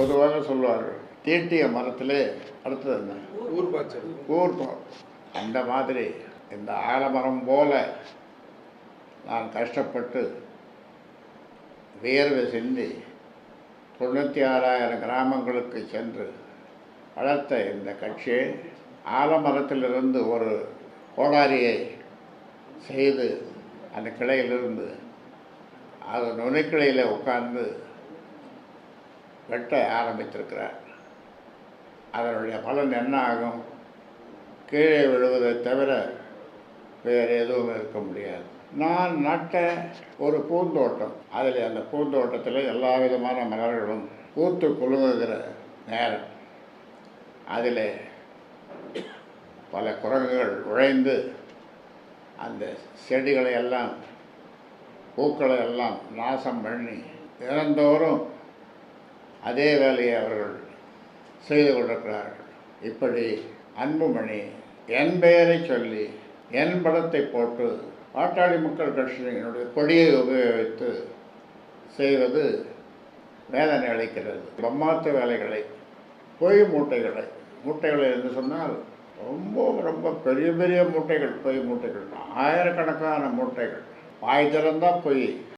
பொதுவாக சொல்லுவார்கள், தீட்டிய மரத்திலே அடுத்தது என்ன? ஊர்பம். அந்த மாதிரி இந்த ஆலமரம் போல நான் கஷ்டப்பட்டு வியர்வை சிந்தி 96,000 கிராமங்களுக்கு சென்று வளர்த்த இந்த கட்சியை ஆலமரத்திலிருந்து ஒரு கோடாரியை செய்து அந்த கிளையிலிருந்து அது நுனிக்கிளையில் உட்கார்ந்து வெட்ட ஆரம்பித்திருக்கிறார். அதனுடைய பலன் என்ன ஆகும்? கீழே விழுவதை தவிர வேறு எதுவும் இருக்க முடியாது. நான் நட்ட ஒரு பூந்தோட்டம், அதில் அந்த பூந்தோட்டத்தில் எல்லா விதமான மலர்களும் பூத்து குலுங்குகிற நேரம். அதில் பல குரங்குகள் நுழைந்து அந்த செடிகளை எல்லாம் பூக்களை எல்லாம் நாசம் பண்ணி தினந்தோறும் அதே வேலையை அவர்கள் செய்து கொண்டிருக்கிறார்கள். இப்படி அன்புமணி என் பெயரை சொல்லி என் படத்தை போட்டு பாட்டாளி மக்கள் கட்சியினுடைய கொடியை உபயோகித்து செய்வது வேதனை அளிக்கிறது. பிரம்மாத்த வேலைகளை, பொய் மூட்டைகளை என்று சொன்னால் ரொம்ப ரொம்ப பெரிய பெரிய மூட்டைகள், பொய் மூட்டைகள், ஆயிரக்கணக்கான மூட்டைகள். வாய் திறந்தால் பொய்.